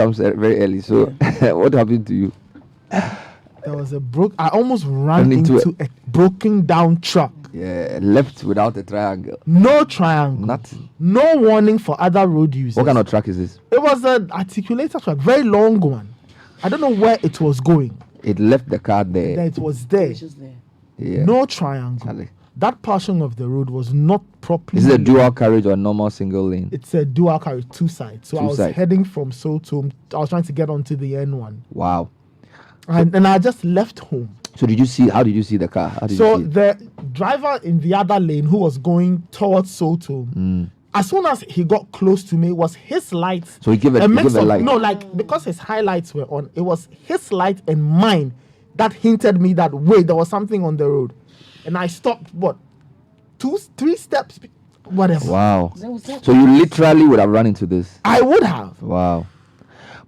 comes very early. So, what happened to you? There was I almost ran into a broken down truck. Yeah, left without a triangle. No triangle. Nothing. No warning for other road users. What kind of truck is this? It was an articulator truck, very long one. I don't know where it was going. It left the car there. Then it was there. Just there. Yeah. No triangle. Charlie. That portion of the road was not properly. Is it a dual carriage or a normal single lane? It's a dual carriage, two sides. So I was heading from Seoul to. I was trying to get onto the N1. Wow. And I just left home. So did you see? How did you see the car? The driver in the other lane who was going towards Soto, as soon as he got close to me, was his lights. So he gave a light. No, like because his highlights were on, it was his light and mine that hinted me that wait, there was something on the road, and I stopped. What, 2-3 steps, whatever. Wow. So you literally would have run into this. I would have. Wow.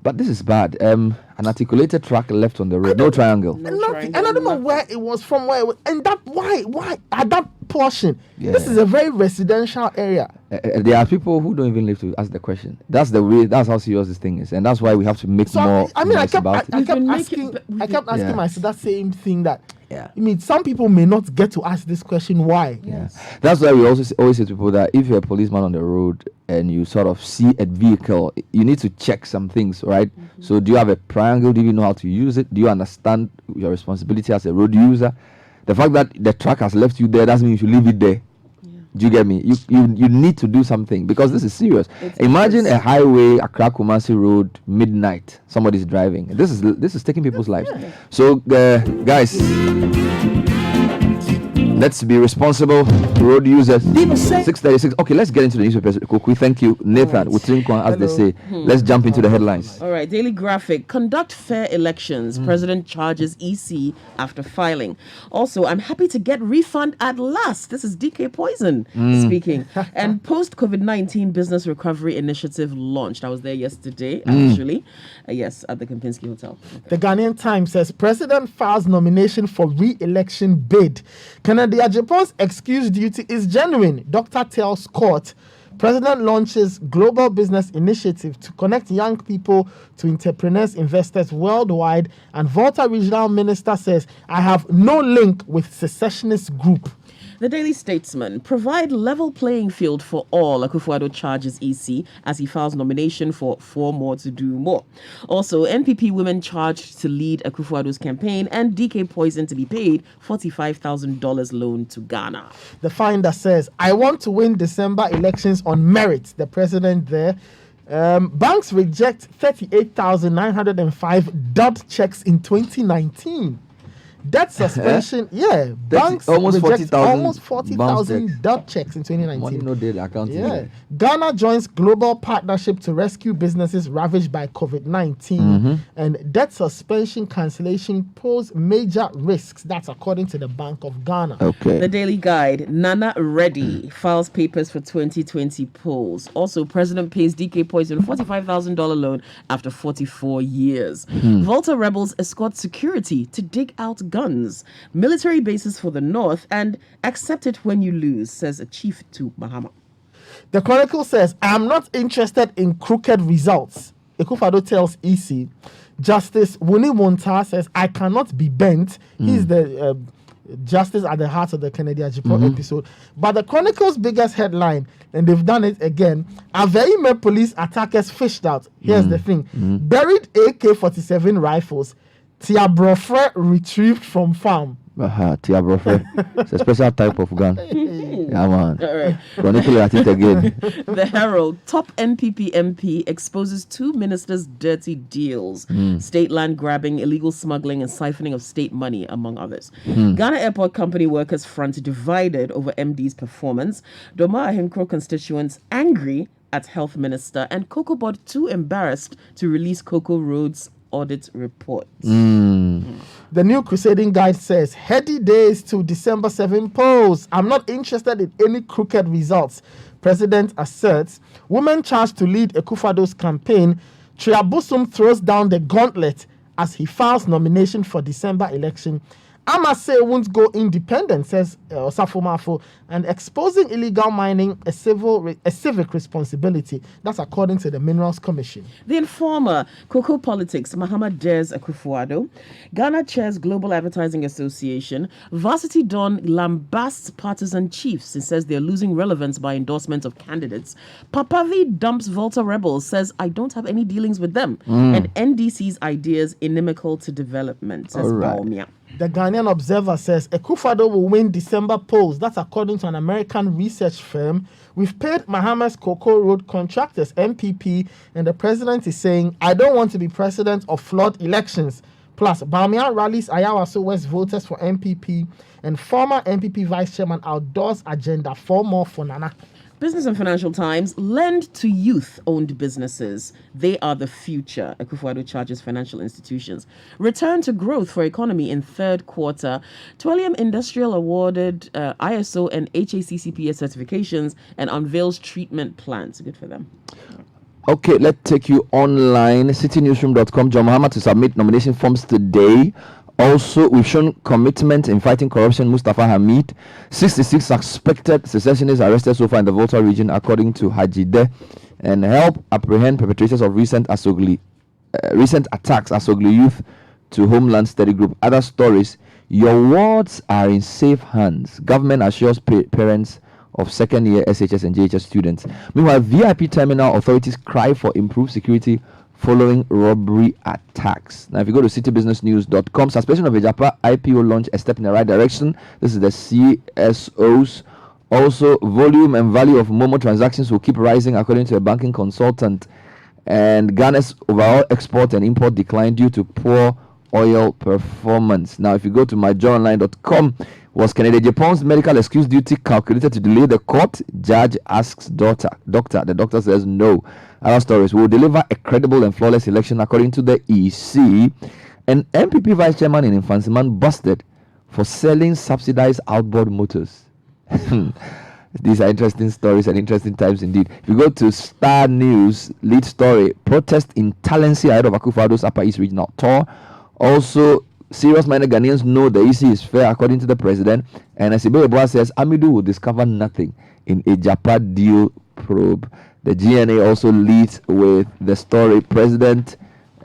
But this is bad. An articulated truck left on the road, no triangle. And I don't know where it was from. And that why at that portion? Yeah. This is a very residential area. There are people who don't even live to ask the question. That's the way. That's how serious this thing is, and that's why we have to make more. I kept asking myself that same thing. That I mean, some people may not get to ask this question. Why? Yes. That's why we also always say to people that if you're a policeman on the road and you sort of see a vehicle, you need to check some things, right? Mm-hmm. So, do you have a triangle? Do you know how to use it? Do you understand your responsibility as a road user? The fact that the truck has left you there doesn't mean you should leave it there. Yeah. Do you get me? You need to do something because this is serious. Imagine a highway, Accra Kumasi Road, midnight. Somebody's driving. This is taking people's lives. So, guys, let's be responsible road users. 6:36. Okay, let's get into the newspapers. Kokui, thank you, Nathan. Right. As they say. Let's jump into the headlines. All right, Daily Graphic. Conduct fair elections. President charges EC after filing. Also, I'm happy to get refund at last. This is DK Poison speaking. And post-COVID-19 business recovery initiative launched. I was there yesterday, actually. Yes, at the Kempinski Hotel. Okay. The Ghanaian Times says President files nomination for re-election bid. Kennedy Agyapong's excuse duty is genuine. Doctor tells court. President launches global business initiative to connect young people to entrepreneurs, investors worldwide. And Volta Regional Minister says, I have no link with secessionist group. The Daily Statesman. Provide level playing field for all. Akufo-Addo charges EC as he files nomination for 4 more to do more. Also, NPP women charged to lead Akufo-Addo's campaign and DK Poison to be paid $45,000 loan to Ghana. The Finder says, I want to win December elections on merit. The president there. Banks reject 38,905 dot checks in 2019. Debt suspension, banks almost 40,000 dot checks in 2019. Money no daily accounting. Yeah. Ghana joins global partnership to rescue businesses ravaged by COVID-19. And debt suspension cancellation pose major risks. That's according to the Bank of Ghana. Okay. The Daily Guide. Nana Reddy files papers for 2020 polls. Also, President pays DK Poison $45,000 loan after 44 years. Volta rebels escort security to dig out guns, military bases for the north, and accept it when you lose, says a chief to Bahama. The Chronicle says, I am not interested in crooked results. Akufo-Addo tells EC. Justice Wuni Wonta says, I cannot be bent. He's the justice at the heart of the Kennedy Agyapong episode. But the Chronicle's biggest headline, and they've done it again, Avle police attackers fished out. Here's the thing. Buried AK-47 rifles. Tiabrofre retrieved from farm. Tiabrofre. It's a special type of gun. Yeah, man. All right. Chronicle at it again. The Herald. Top NPP MP exposes 2 ministers' dirty deals. State land grabbing, illegal smuggling, and siphoning of state money, among others. Ghana Airport Company Workers Front divided over MD's performance. Doma Ahenkro constituents angry at Health Minister. And Cocoa Board too embarrassed to release Cocoa Road's audit report. The New Crusading Guide says, heady days to December 7 polls. I'm not interested in any crooked results. President asserts. Women charged to lead Akufo-Addo's campaign. Triabusum throws down the gauntlet as he files nomination for December election. Amase won't go independent, says Osafo Mafo, and exposing illegal mining a civic responsibility. That's according to the Minerals Commission. The Informer, Cocoa Politics, Muhammad Des Akufo-Addo, Ghana chairs Global Advertising Association, Varsity Dawn lambasts partisan chiefs and says they're losing relevance by endorsement of candidates. Papavi dumps Volta rebels, says I don't have any dealings with them, and NDC's ideas inimical to development, says Baumia. The Ghanaian Observer says Akufo-Addo will win December polls. That's according to an American research firm. We've paid Mahama's Cocoa Road contractors, MPP, and the president is saying, I don't want to be president of flawed elections. Plus, Baumia rallies Ayawaso West voters for MPP, and former MPP vice chairman outdoors agenda for more for Nana. Business and Financial Times, lend to youth-owned businesses. They are the future, Akufo-Addo charges financial institutions. Return to growth for economy in third quarter. Twillium Industrial awarded ISO and HACCP certifications and unveils treatment plans. Good for them. Okay, let's take you online. CityNewsroom.com. John Mahama to submit nomination forms today. Also, we've shown commitment in fighting corruption. Mustafa Hamid, 66 suspected secessionists arrested so far in the Volta region, according to Hajide, and help apprehend perpetrators of recent attacks. Asogli youth to Homeland Study Group. Other stories: your wards are in safe hands. Government assures parents of second-year SHS and JHS students. Meanwhile, VIP terminal authorities cry for improved security following robbery attacks. Now, if you go to citybusinessnews.com, suspension of a Japan IPO launch a step in the right direction. This is the CSOs. Also, volume and value of Momo transactions will keep rising, according to a banking consultant. And Ghana's overall export and import declined due to poor oil performance. Now, if you go to myjournalline.com, was Kennedy Japan's medical excuse duty calculated to delay the court? Judge asks doctor. The doctor says no. Other stories: will deliver a credible and flawless election, according to the EC. And MPP vice chairman in Infansiman busted for selling subsidized outboard motors. These are interesting stories and interesting times indeed. If you go to Star News, lead story: protest in Talensi ahead of Akufo-Addo's Upper East Regional tour. Also, serious-minded Ghanaians know the EC is fair, according to the president. And as Ibebe says, Amidu will discover nothing in a Japan deal probe. The GNA also leads with the story: president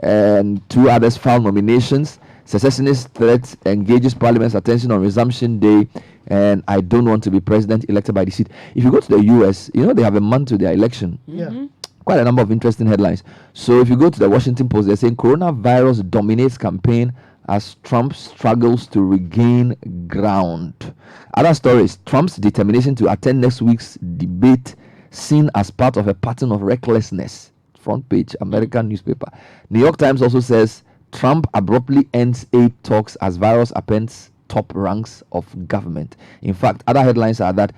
and two others filed nominations. Secessionist threat engages Parliament's attention on resumption day. And I don't want to be president elected by the seat. If you go to the US, you know they have a month to their election. Yeah. Quite a number of interesting headlines. So if you go to the Washington Post, they're saying coronavirus dominates campaign as Trump struggles to regain ground. Other stories: Trump's determination to attend next week's debate seen as part of a pattern of recklessness. Front page, American newspaper. New York Times also says Trump abruptly ends aid talks as virus upends top ranks of government. In fact, other headlines are that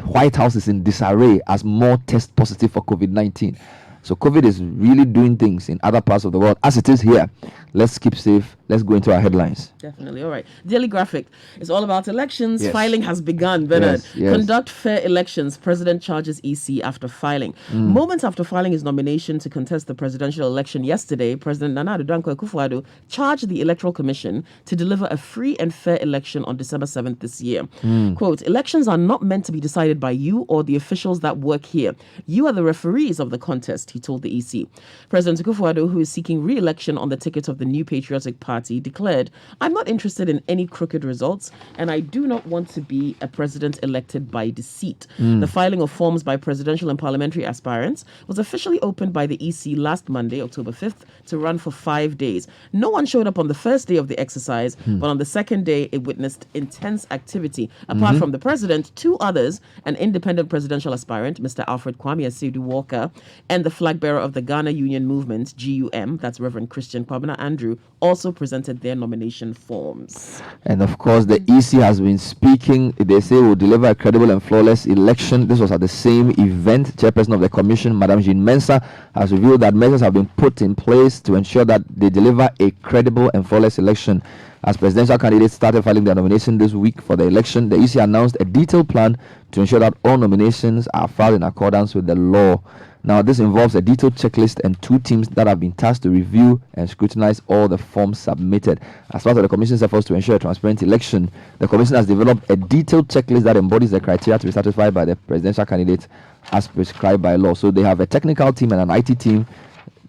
White House is in disarray as more test positive for COVID-19. So COVID is really doing things in other parts of the world as it is here. Let's keep safe. Let's go into our headlines. Definitely. All right. Daily Graphic. It's all about elections. Yes. Filing has begun, Bernard. Yes. Conduct fair elections. President charges EC after filing. Moments after filing his nomination to contest the presidential election yesterday, President Nana Addo Dankwa Akufo-Addo charged the Electoral Commission to deliver a free and fair election on December 7th this year. Quote, elections are not meant to be decided by you or the officials that work here. You are the referees of the contest, he told the EC. President Akufo-Addo, who is seeking re-election on the ticket of the New Patriotic Party, declared, I'm not interested in any crooked results, and I do not want to be a president elected by deceit. The filing of forms by presidential and parliamentary aspirants was officially opened by the EC last Monday, October 5th, to run for 5 days. No one showed up on the first day of the exercise, but on the second day, it witnessed intense activity. Apart from the president, two others, an independent presidential aspirant, Mr. Alfred Kwame Asiedu Walker, and the flag bearer of the Ghana Union Movement, GUM, that's Reverend Christian Kwabena Andrew, also presented their nomination forms. And of course, the EC has been speaking. They say will deliver a credible and flawless election. This was at the same event. Chairperson of the commission, Madam Jean Mensah, has revealed that measures have been put in place to ensure that they deliver a credible and flawless election. As presidential candidates started filing their nomination this week for the election, the EC announced a detailed plan to ensure that all nominations are filed in accordance with the law. Now, this involves a detailed checklist and 2 teams that have been tasked to review and scrutinize all the forms submitted. As part of the Commission's efforts to ensure a transparent election, the Commission has developed a detailed checklist that embodies the criteria to be satisfied by the presidential candidate as prescribed by law. So they have a technical team and an IT team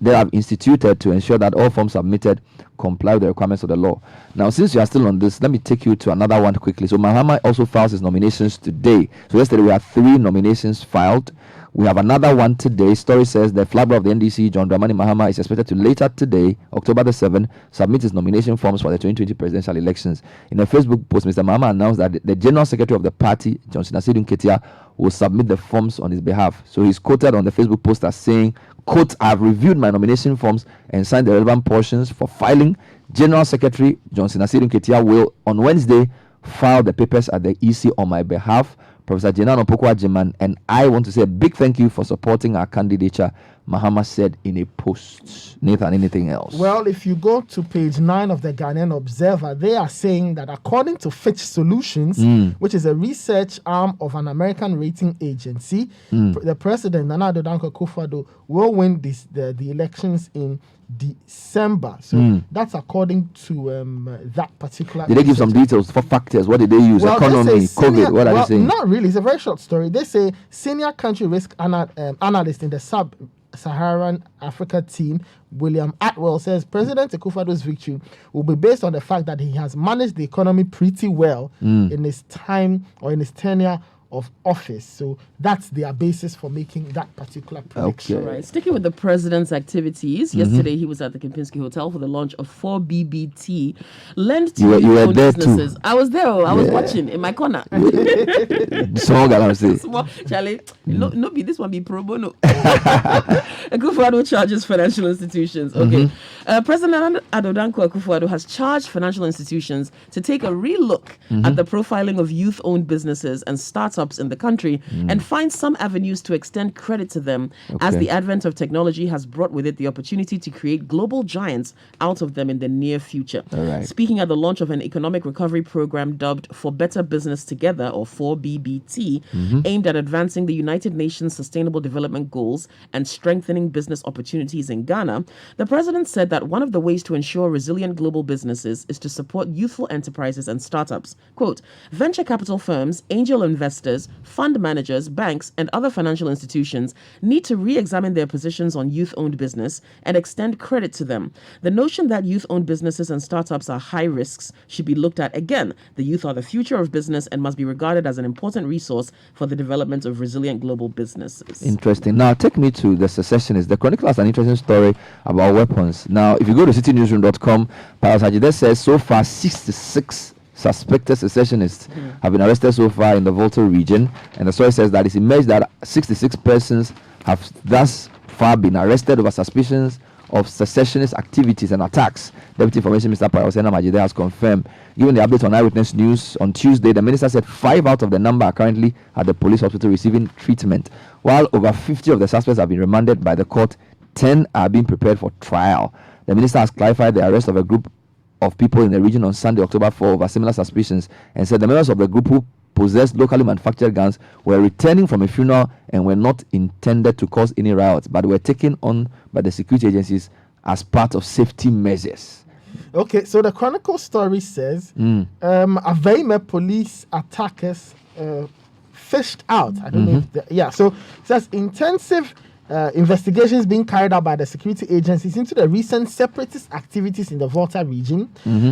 they have instituted to ensure that all forms submitted comply with the requirements of the law. Now, since you are still on this, let me take you to another one quickly. So Mahama also files his nominations today. So yesterday we had 3 nominations filed. We have another one today. Story says the flag bearer of the NDC, John Dramani Mahama, is expected to later today, October the 7th, submit his nomination forms for the 2020 presidential elections. In a Facebook post, Mr. Mahama announced that the General Secretary of the party, Johnson Asidun Ketia, will submit the forms on his behalf. So he's quoted on the Facebook post as saying, quote, "I have reviewed my nomination forms and signed the relevant portions for filing. General Secretary Johnson Asidun Ketia will, on Wednesday, file the papers at the EC on my behalf. Professor Jenan Opokwa Jiman and I want to say a big thank you for supporting our candidature," Mahama said in a post. Nathan, anything else? Well, if you go to page 9 of the Ghanaian Observer, they are saying that according to Fitch Solutions, which is a research arm of an American rating agency, the president, Nana Addo Dankwa Akufo-Addo, will win the elections in December. So that's according to that particular. Did they give some details for factors? What did they use? Well, economy, COVID, what are they saying? Not really. It's a very short story. They say senior country risk analyst in the Sub-Saharan Africa team, William Atwell, says President Akufo-Addo's victory will be based on the fact that he has managed the economy pretty well in his time or in his tenure of office. So that's their basis for making that particular prediction. Okay. Right. Sticking with the president's activities, yesterday he was at the Kempinski Hotel for the launch of 4BBT. Lend to You were youth-owned there businesses. too. I was there. I was watching in my corner. Small guy, I'm saying. Small, Charlie, no be this one be pro bono. Akufo-Addo charges financial institutions. Okay. President Addo Dankwa Akufo-Addo has charged financial institutions to take a relook at the profiling of youth-owned businesses and startups in the country and find some avenues to extend credit to them, as the advent of technology has brought with it the opportunity to create global giants out of them in the near future. Right. Speaking at the launch of an economic recovery program dubbed For Better Business Together, or 4BBT, aimed at advancing the United Nations Sustainable Development Goals and strengthening business opportunities in Ghana, the president said that one of the ways to ensure resilient global businesses is to support youthful enterprises and startups. Quote, "Venture capital firms, angel investors, fund managers, banks, and other financial institutions need to re-examine their positions on youth-owned business and extend credit to them. The notion that youth-owned businesses and startups are high risks should be looked at again. The youth are the future of business and must be regarded as an important resource for the development of resilient global businesses." Interesting. Now, take me to the secessionists. The Chronicle has an interesting story about weapons. Now, if you go to citynewsroom.com, Parasajide says so far 66 suspected secessionists have been arrested so far in the Volta region, and the story says that it's emerged that 66 persons have thus far been arrested over suspicions of secessionist activities and attacks. Deputy Information Minister Parasena Majide has confirmed. Given the update on Eyewitness News on Tuesday, the minister said 5 out of the number are currently at the police hospital receiving treatment, while over 50 of the suspects have been remanded by the court. 10 are being prepared for trial. The minister has clarified the arrest of a group of people in the region on Sunday, October 4, over similar suspicions, and said the members of the group who possessed locally manufactured guns were returning from a funeral and were not intended to cause any riots, but were taken on by the security agencies as part of safety measures. Okay, so the Chronicle story says Avle police attackers fished out. I don't know if so it says intensive investigations being carried out by the security agencies into the recent separatist activities in the Volta region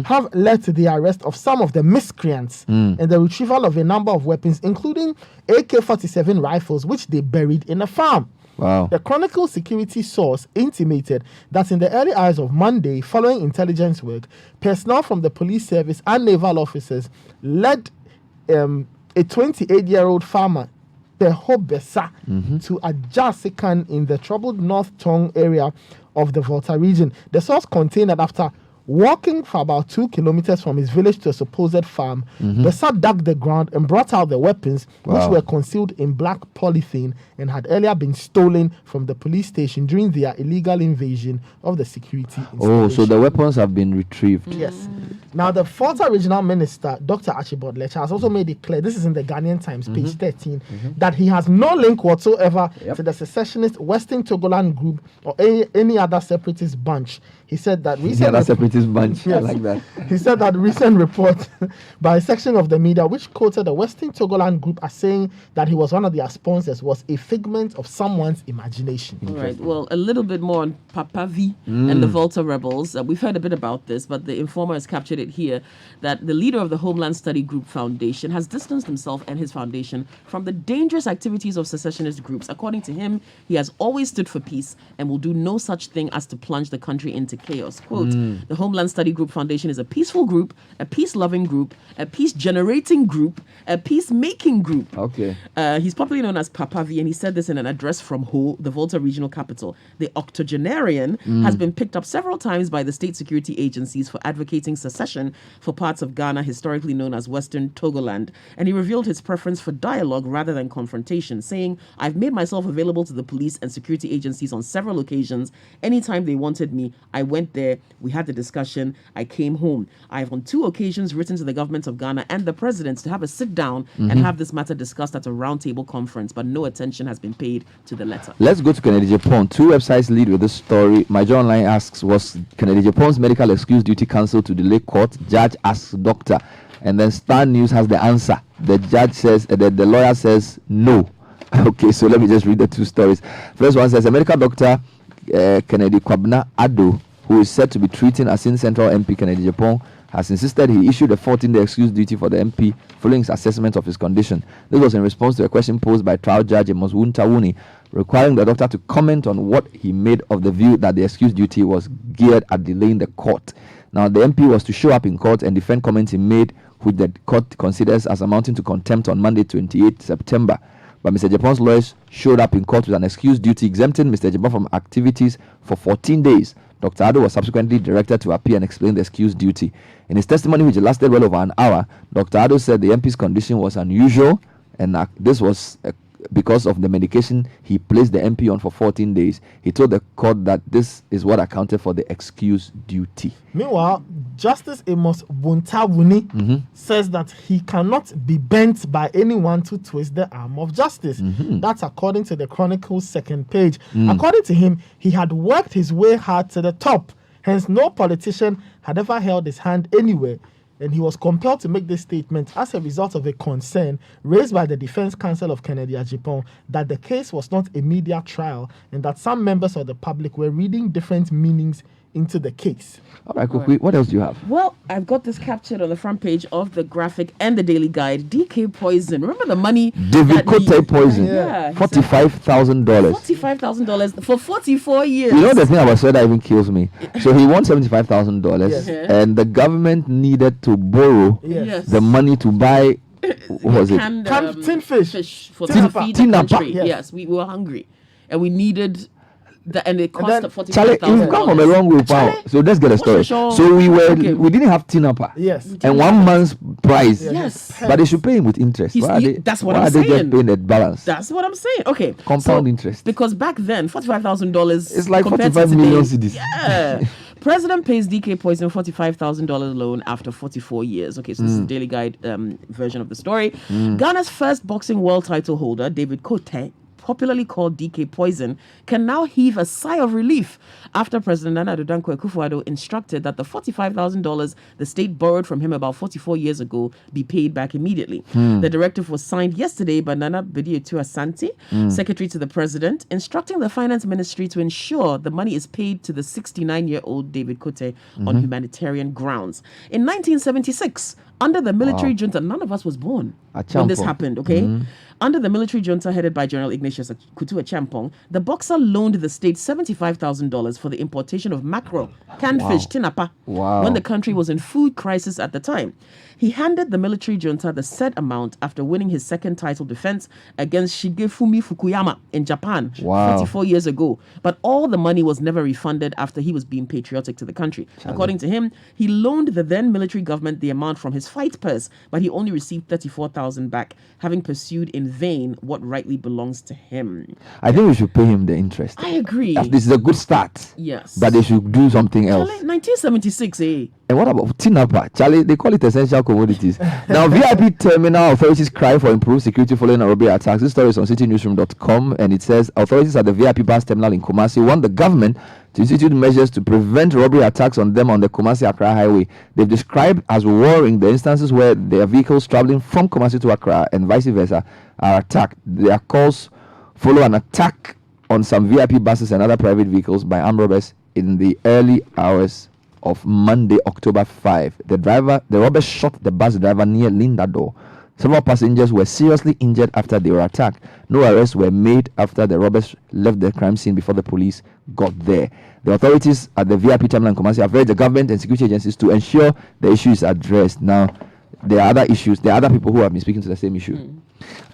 have led to the arrest of some of the miscreants and the retrieval of a number of weapons, including AK-47 rifles, which they buried in a farm. Wow. The Chronicle security source intimated that in the early hours of Monday, following intelligence work, personnel from the police service and naval officers led a 28-year-old farmer, Behobesa, to Ajasikan in the troubled North Tong area of the Volta region. The source contained that after Walking for about 2 kilometers from his village to a supposed farm, Besa dug the ground and brought out the weapons, which were concealed in black polythene and had earlier been stolen from the police station during their illegal invasion of the security Oh, so installation. the weapons have been retrieved. Yes. Now, the Volta Regional Minister, Dr. Archibald Lecha, has also made it clear, this is in the Ghanaian Times, page 13, that he has no link whatsoever to the secessionist Western Togoland group or any other separatist bunch. He said that Any other separatist bunch. I Yes. like that. He said that recent report by a section of the media which quoted the Western Togoland group as saying that he was one of their sponsors was a figment of someone's imagination. All right. Well, a little bit more on Papa V and the Volta rebels. We've heard a bit about this, but the Informer has captured it here that the leader of the Homeland Study Group Foundation has distanced himself and his foundation from the dangerous activities of secessionist groups. According to him, he has always stood for peace and will do no such thing as to plunge the country into chaos. Quote, the Homeland Study Group Foundation is a peaceful group, a peace-loving group, a peace-generating group, a peace-making group. Okay. He's popularly known as Papa V, and he said this in an address from Ho, the Volta regional capital. The octogenarian has been picked up several times by the state security agencies for advocating secession for parts of Ghana historically known as Western Togoland. And he revealed his preference for dialogue rather than confrontation, saying, I've made myself available to the police and security agencies on several occasions. Anytime they wanted me, I went there, we had the discussion, I came home. I have on 2 occasions written to the government of Ghana and the president to have a sit down and have this matter discussed at a roundtable conference, but no attention has been paid to the letter. Let's go to Kennedy Japan. 2 websites lead with this story. Major Online asks, was Kennedy Japan's medical excuse duty cancelled to delay court? Judge asks doctor. And then Star News has the answer. The judge says, the lawyer says no. Okay, so let me just read the 2 stories. First one says, a medical doctor, Kennedy Kwabna Ado, who is said to be treating Asin Central MP Kennedy Japan, has insisted he issued a 14-day excuse duty for the MP following his assessment of his condition. This was in response to a question posed by trial judge Amos Wuntawuni, requiring the doctor to comment on what he made of the view that the excuse duty was geared at delaying the court. Now, the MP was to show up in court and defend comments he made, which the court considers as amounting to contempt on Monday, 28 September. But Mr. Japan's lawyers showed up in court with an excuse duty exempting Mr. Japan from activities for 14 days. Dr. Ado was subsequently directed to appear and explain the excuse duty. In his testimony, which lasted well over an hour, Dr. Ado said the MP's condition was unusual, and this was because of the medication he placed the MP on for 14 days. He told the court that this is what accounted for the excuse duty. Meanwhile, Justice Amos Wuntawuni says that he cannot be bent by anyone to twist the arm of justice. That's according to the Chronicle's second page. According to him, he had worked his way hard to the top. Hence, no politician had ever held his hand anywhere. And he was compelled to make this statement as a result of a concern raised by the defense counsel of Kennedy Japan that the case was not a media trial and that some members of the public were reading different meanings into the case. All right, Kokui, what else do you have? Well, I've got this captured on the front page of the graphic and the Daily Guide. DK Poison. Remember the money? David Kote poison. Yeah. $45,000. $45,000 for 44 years. You know the thing about Sweden even kills me. So he won $75,000, Yes. and the government needed to borrow Yes. the money to buy. What was it? Canned, Tin fish. fish for Tin to pa- feed tin the pa- country. yes. Yes, we were hungry, and we needed the, and it cost then- Charlie, you've come from a long way, pal. So let's get a story. Sure. So Okay. we didn't have tinapa. Yes. And 1 month's price. Yes. But they should pay him with interest. He's- Why are they, that's what why I'm are they just saying. paying the balance? That's what I'm saying. Okay, Compound interest. Because back then, $45,000. It's like compared to 45 million today- cedis. Yeah. President pays DK Poison $45,000 loan after 44 years. Okay, so this is the Daily Guide version of the story. Ghana's first boxing world title holder, David Kote, popularly called DK Poison, can now heave a sigh of relief after President Nana Addo Dankwa Akufo-Addo instructed that the $45,000 the state borrowed from him about 44 years ago be paid back immediately. The directive was signed yesterday by Nana Bediatu Asante, Secretary to the President, instructing the Finance Ministry to ensure the money is paid to the 69-year-old David Kote on humanitarian grounds. In 1976, Under the military junta, none of us was born when this happened, okay? Under the military junta headed by General Ignatius Kutu Acheampong, the boxer loaned the state $75,000 for the importation of mackerel, canned fish, tinapa, when the country was in food crisis at the time. He handed the military junta the said amount after winning his second title defense against Shigefumi Fukuyama in Japan 44 years ago. But all the money was never refunded after he was being patriotic to the country. According to him, he loaned the then military government the amount from his fight purse, but he only received $34,000 back, having pursued in vain what rightly belongs to him. I think we should pay him the interest. I agree. This is a good start. Yes. But they should do something else. 1976, eh? And what about tinapa? Charlie, they call it essential commodities. Now, VIP terminal authorities cry for improved security following a robbery attacks. This story is on citynewsroom.com, and it says authorities at the VIP bus terminal in Kumasi want the government to institute measures to prevent robbery attacks on them on the Kumasi-Accra highway. They've described as worrying the instances where their vehicles traveling from Kumasi to Accra and vice versa are attacked. Their calls follow an attack on some VIP buses and other private vehicles by armed robbers in the early hours of Monday, October 5. The robbers shot the bus driver near Linda Door. Several passengers were seriously injured after they were attacked. No arrests were made after the robbers left the crime scene before the police got there. The authorities at the VIP terminal in Kumasi have urged the government and security agencies to ensure the issue is addressed. Now, there are other issues. There are other people who have been speaking to the same issue.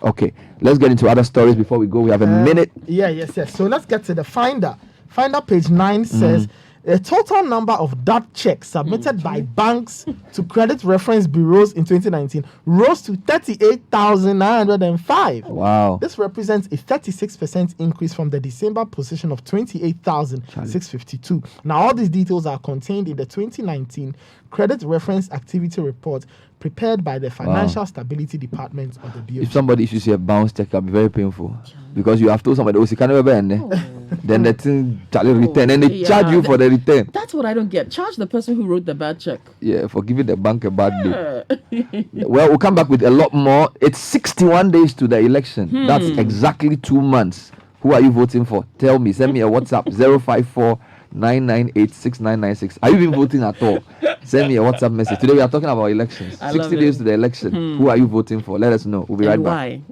Okay, let's get into other stories before we go. We have a minute. Yes. So let's get to the Finder. Finder page 9 says, a total number of DAT checks submitted by banks to credit reference bureaus in 2019 rose to 38,905. Wow. This represents a 36% increase from the December position of 28,652. Now, all these details are contained in the 2019 Credit Reference Activity Report prepared by the Financial Stability Department of the BOG. If you see a bounce check, it'll be very painful because you have told somebody, you can't ever then the thing return and they charge you for the return. That's what I don't get. Charge the person who wrote the bad check. Yeah, for giving the bank a bad day. Well, we'll come back with a lot more. It's 61 days to the election. That's exactly 2 months. Who are you voting for? Tell me. Send me a WhatsApp 054-998-6996. Are you even voting at all? Send me a WhatsApp message. Today we are talking about elections. 60 days to the election. Who are you voting for? Let us know. We'll be right back. Why?